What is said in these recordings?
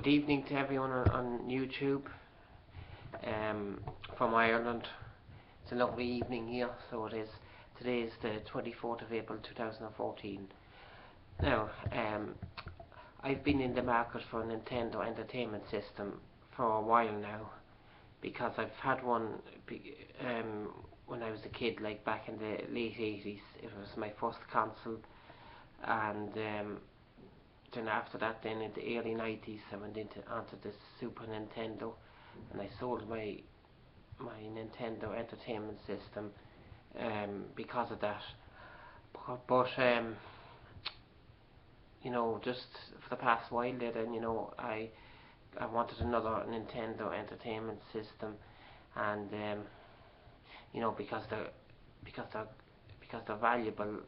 Good evening to everyone on YouTube from Ireland. It's a lovely evening here, so it is. Today is the 24th of April 2014. Now, I've been in the market for a Nintendo Entertainment System for a while now, because I've had one when I was a kid, like back in the late 80s. It was my first console, and then after that, then in the early 90s, I went onto the Super Nintendo, and I sold my Nintendo Entertainment System because of that. But you know, just for the past while then, you know, I wanted another Nintendo Entertainment System, and you know, because they're valuable.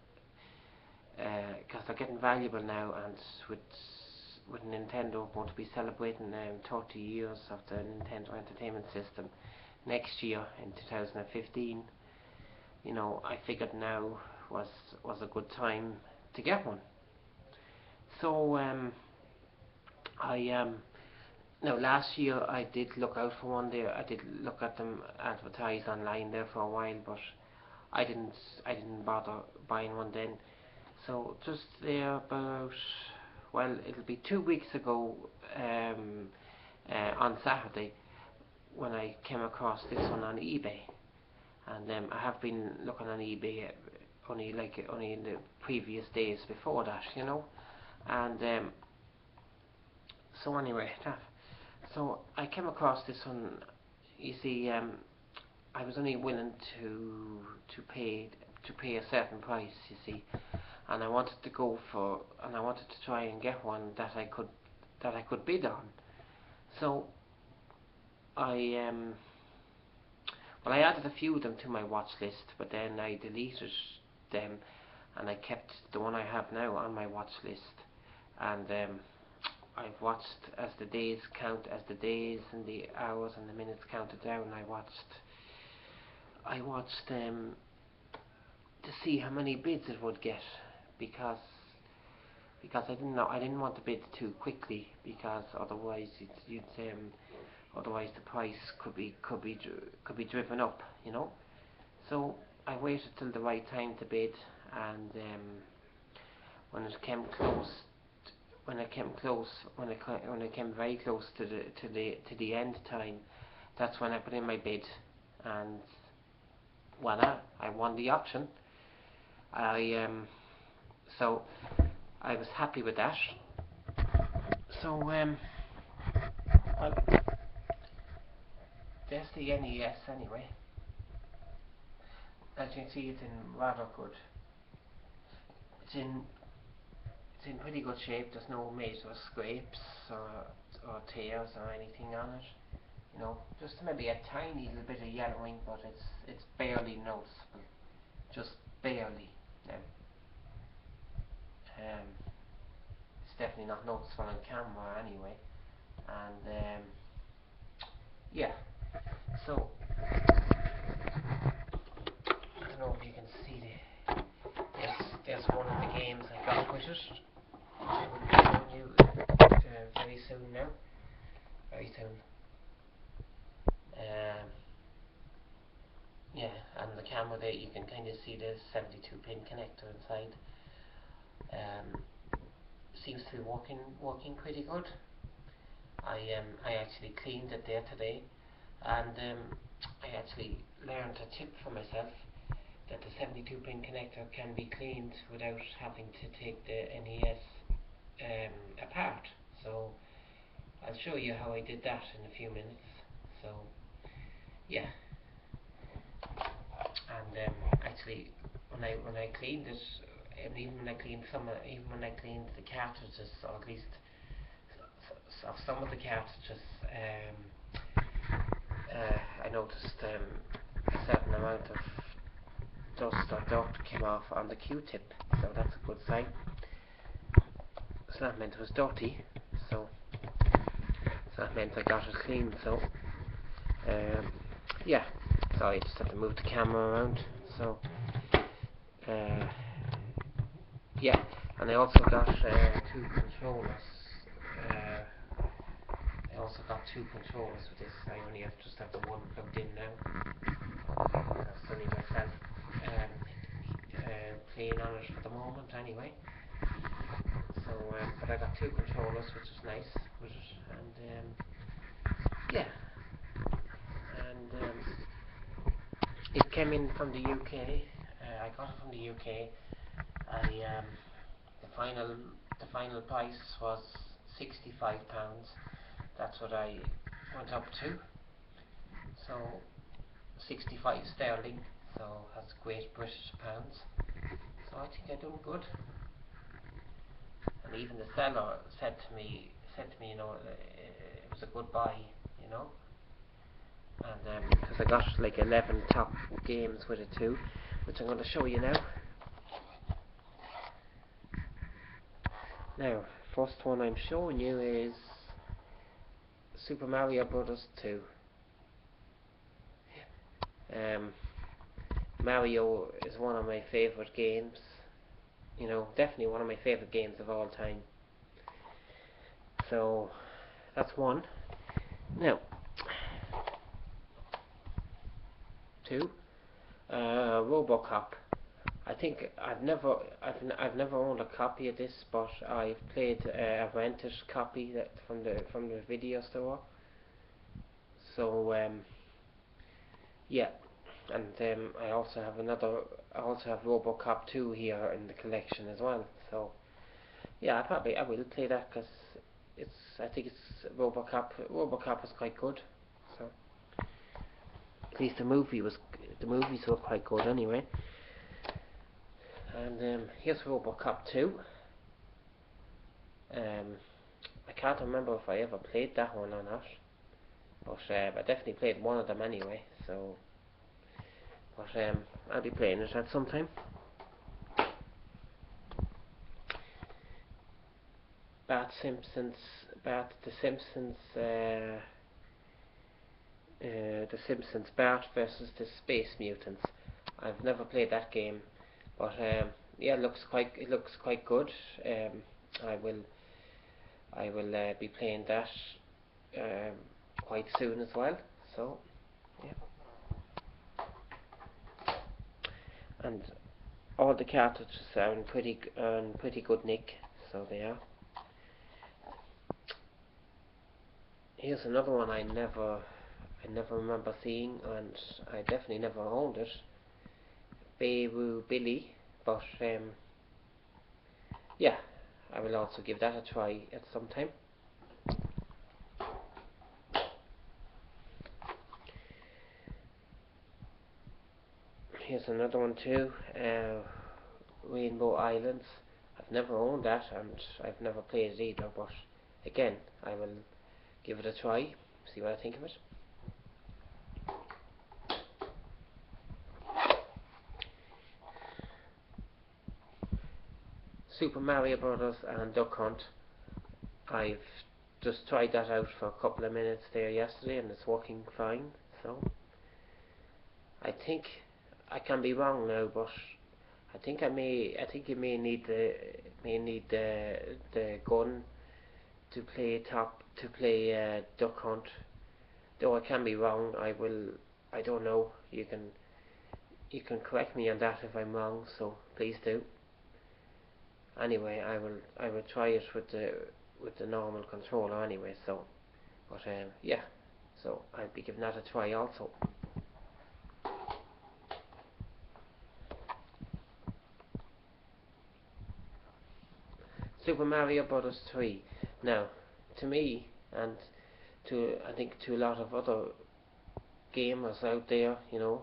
Because they're getting valuable now, and with Nintendo going to be celebrating 30 years of the Nintendo Entertainment System next year in 2015, you know, I figured now was a good time to get one. So now last year I did look out for one there. I did look at them advertised online there for a while, but I didn't bother buying one then. So just there about, well, it'll be 2 weeks ago on Saturday, when I came across this one on eBay, and I have been looking on eBay only in the previous days before that, you know, and so anyway, so I came across this one. You see, I was only willing to pay a certain price, you see. And I wanted to try and get one that I could bid on. So I added a few of them to my watch list, but then I deleted them, and I kept the one I have now on my watch list. And I've watched as the days and the hours and the minutes counted down. I watched to see how many bids it would get, because I didn't want to bid too quickly, because otherwise otherwise the price could be driven up, you know. So I waited till the right time to bid, and when it came very close to the end time, that's when I put in my bid, and voila, I won the auction. So I was happy with that. So well, there's the NES anyway. As you can see, it's in rather good. It's in pretty good shape. There's no major scrapes or tears or anything on it. You know, just maybe a tiny little bit of yellowing, but it's barely noticeable, just barely. It's definitely not noticeable on camera anyway, and yeah. So I don't know if you can see there's one of the games I got with it. I will be showing you very soon now, very soon. Yeah, and the camera there, you can kind of see the 72-pin connector inside. Seems to be working pretty good. I actually cleaned it there today, and I actually learned a tip for myself, that the 72-pin connector can be cleaned without having to take the NES apart. So I'll show you how I did that in a few minutes. So yeah, and actually when I cleaned it, and even when I cleaned the cartridges, or at least of some of the cartridges, I noticed a certain amount of dust or dirt came off on the Q-tip, so that's a good sign. So that meant it was dirty, so that meant I got it clean. So yeah, sorry, I just had to move the camera around. So yeah, and I also got two controllers, also got two controllers with this. I only just have the one plugged in now. That's only myself playing on it for the moment anyway. So, but I got two controllers, which is nice with it, and yeah, and it came in from the UK. I got it from the UK. The final price was £65. That's what I went up to. So 65 sterling. So that's Great British pounds. So I think I'm doing good. And even the seller said to me, you know, it was a good buy, you know. And because I got like 11 top games with it too, which I'm going to show you now. Now, first one I'm showing you is Super Mario Brothers 2. Mario is one of my favourite games. You know, definitely one of my favourite games of all time. So, that's one. Now, two, RoboCop. I think I've never owned a copy of this, but I've played a rented copy that from the video store. So yeah, and I also have RoboCop 2 here in the collection as well. So yeah, I will play that because I think it's RoboCop is quite good. So at least the movies were quite good anyway. And here's RoboCop 2. I can't remember if I ever played that one or not, but I definitely played one of them anyway. So, but I'll be playing it at some time. The Simpsons, Bart versus the Space Mutants. I've never played that game, but yeah, it looks quite good. I will be playing that quite soon as well. So yeah, and all the cartridges are in pretty good nick, so they are. Here's another one I never remember seeing, and I definitely never owned it. Beirut Billy, but yeah, I will also give that a try at some time. Here's another one too, Rainbow Islands. I've never owned that, and I've never played it either, but again, I will give it a try, see what I think of it. Super Mario Brothers and Duck Hunt. I've just tried that out for a couple of minutes there yesterday, and it's working fine. So I think I can be wrong now, but I think you may need the gun to play Duck Hunt. Though I can be wrong. I don't know. You can correct me on that if I'm wrong. So please do. Anyway, I will try it with the normal controller anyway. So, but yeah. So I'll be giving that a try also. Super Mario Brothers 3. Now, to me, and I think to a lot of other gamers out there, you know,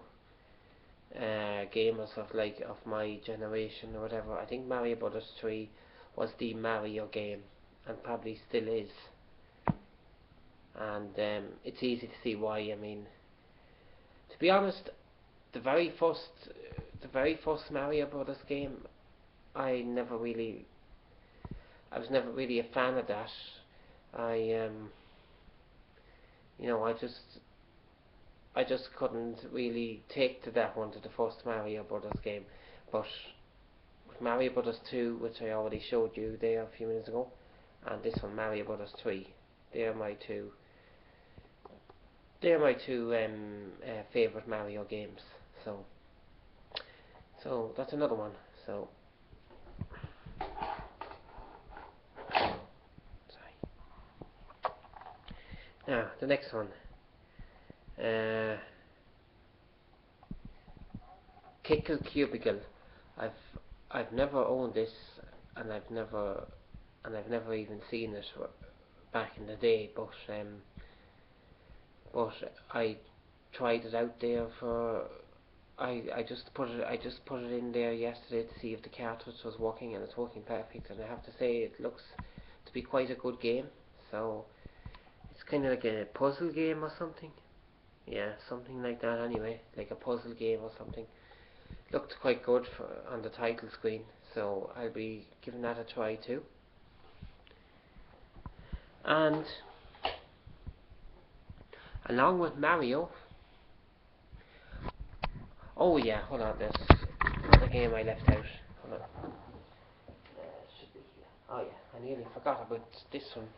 gamers of my generation or whatever, I think Mario Brothers 3 was the Mario game, and probably still is. And it's easy to see why. I mean, to be honest, the very first Mario Brothers game, I was never really a fan of that. You know, I just couldn't really take to that one, to the first Mario Brothers game. But with Mario Brothers 2, which I already showed you there a few minutes ago, and this one, Mario Brothers 3, they are my two they're my two favourite Mario games. So, so that's another one. So, sorry. Now the next one, uh, Kickle Cubicle. I've I've never owned this, and I've never even seen it back in the day. But I tried it out there for. I just put it in there yesterday to see if the cartridge was working, and it's working perfect. And I have to say, it looks to be quite a good game. So it's kind of like a puzzle game or something. Yeah, something like that. Anyway, like a puzzle game or something. Looked quite good on the title screen, so I'll be giving that a try too. And along with Mario, oh yeah, hold on, there's another game I left out. Hold on. Should be here. Oh yeah, I nearly forgot about this one.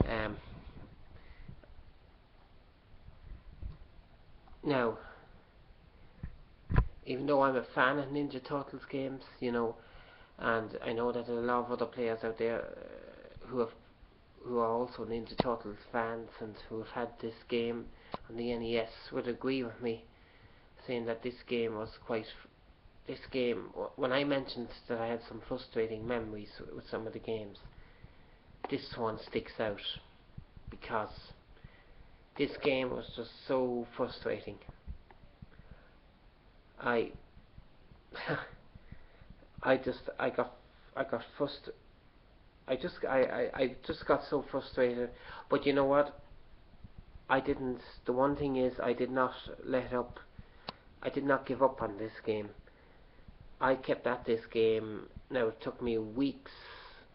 Um, Now, even though I'm a fan of Ninja Turtles games, and I know that there are a lot of other players out there who are also Ninja Turtles fans and who have had this game on the NES would agree with me, saying that this game was quite. This game, when I mentioned that I had some frustrating memories with some of the games, this one sticks out because this game was just so frustrating. I, I got frustrated. I just got so frustrated. But you know what? I didn't. The one thing is, I did not let up. I did not give up on this game. I kept at this game. Now it took me weeks.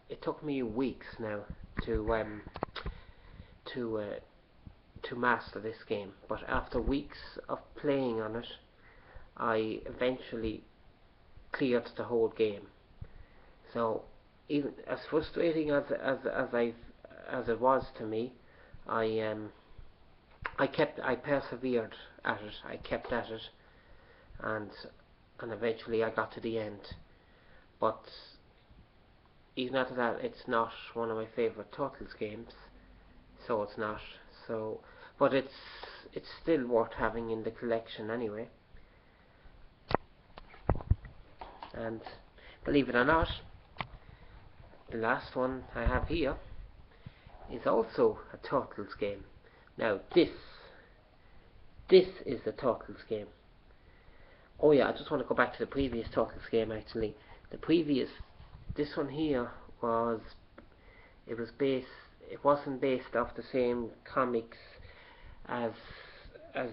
It took me weeks now to to uh, to master this game. But after weeks of playing on it, I eventually cleared the whole game. So even as frustrating as it was to me, I I persevered at it. I kept at it, and eventually I got to the end. But even after that, it's not one of my favourite Turtles games. So it's not. So, but it's still worth having in the collection anyway. And believe it or not, the last one I have here is also a Turtles game. Now this is the Turtles game. Oh yeah, I just want to go back to the previous Turtles game actually. The previous, this one here was, it was based, it wasn't based off the same comics as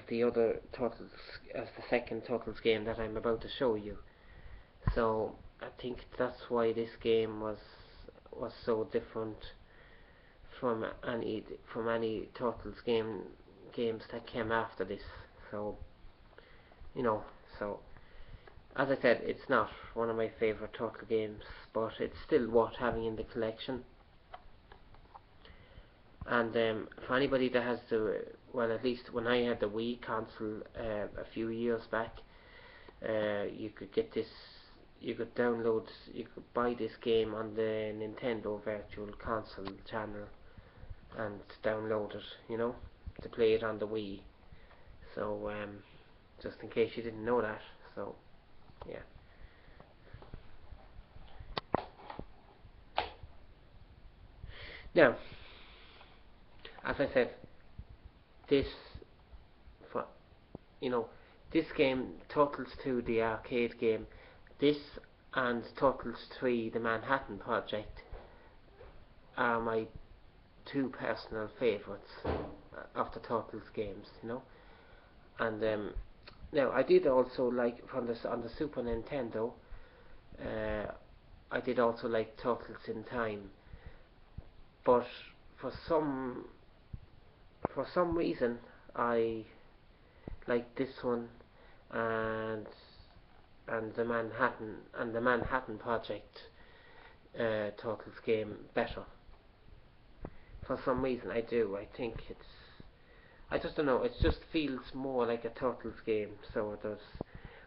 the other Turtles, as the second Turtles game that I'm about to show you. So I think that's why this game was so different from any Turtles games that came after this. So you know, so as I said, it's not one of my favourite Turtle games, but it's still worth having in the collection. And for anybody that has well, at least when I had the Wii console a few years back, you could get this, you could download, you could buy this game on the Nintendo Virtual Console channel and download it, to play it on the Wii. So, just in case you didn't know that, so yeah. Now, as I said, this for this game, Turtles 2, the arcade game, this and Turtles 3, the Manhattan Project, are my two personal favourites of the Turtles games, And now I did also like on the Super Nintendo. I did also like Turtles in Time, but for some for some reason I like this one and the Manhattan Project Turtles game better. For some reason I do. I think I just don't know. It just feels more like a Turtles game. So it does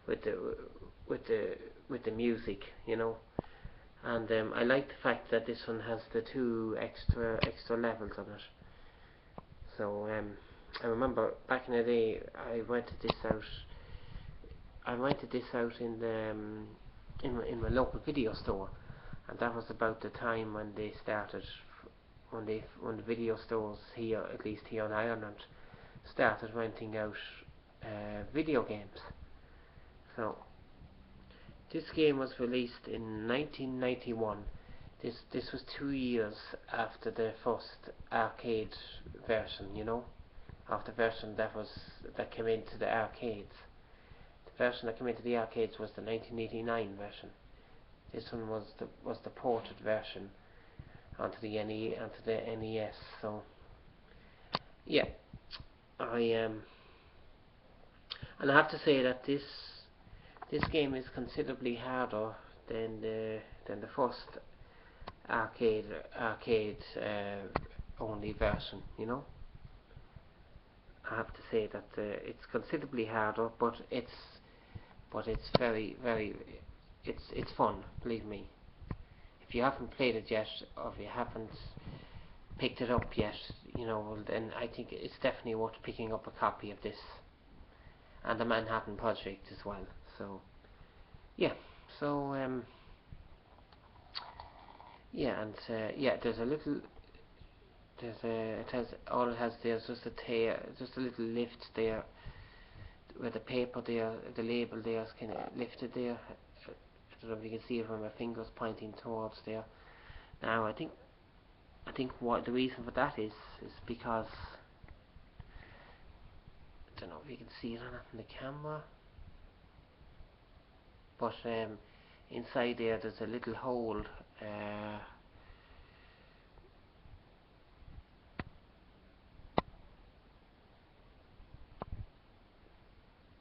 with the with the with the music, you know. And I like the fact that this one has the two extra levels on it. So I remember back in the day I rented this out. I rented this out in the in my local video store, and that was about the time when they started when the video stores here, at least here in Ireland, started renting out video games. So this game was released in 1991. This was 2 years after the first arcade version, you know, of the version that came into the arcades. The version that came into the arcades was the 1989 version. This one was the ported version onto the NES. So yeah, I and I have to say that this game is considerably harder than the first arcade only version. You know, I have to say that it's considerably harder, but it's very it's fun. Believe me. If you haven't played it yet, or if you haven't picked it up yet, you know, well, then I think it's definitely worth picking up a copy of this and the Manhattan Project as well. So yeah, so yeah, and yeah, there's a little, it has all it has there is just a tear, just a little lift there, where the paper there, the label there is kind of lifted there. I don't know if you can see it where my fingers pointing towards there. Now I think what the reason for that is because I don't know if you can see it on it in the camera, but inside there's a little hole.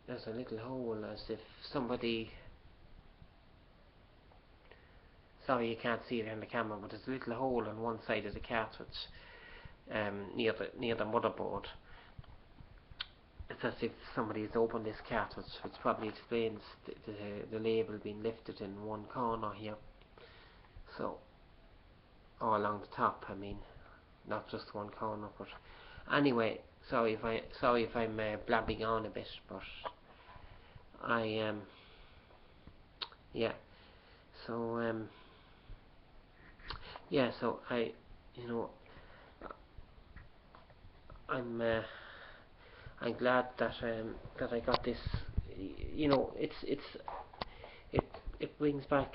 There's a little hole as if somebody. Sorry, you can't see it in the camera, but there's a little hole on one side of the cartridge, near the motherboard. It's as if somebody has opened this cartridge, which probably explains the label being lifted in one corner here. So, or along the top, I mean, not just one corner. But anyway, sorry if I'm blabbing on a bit, but I yeah. So yeah. So you know, I'm I'm glad that I got this. You know, it it brings back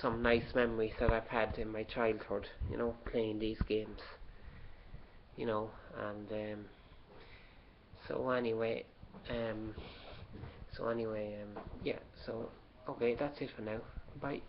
some nice memories that I've had in my childhood. You know, playing these games. You know, and so anyway, um, yeah. So okay, that's it for now. Bye.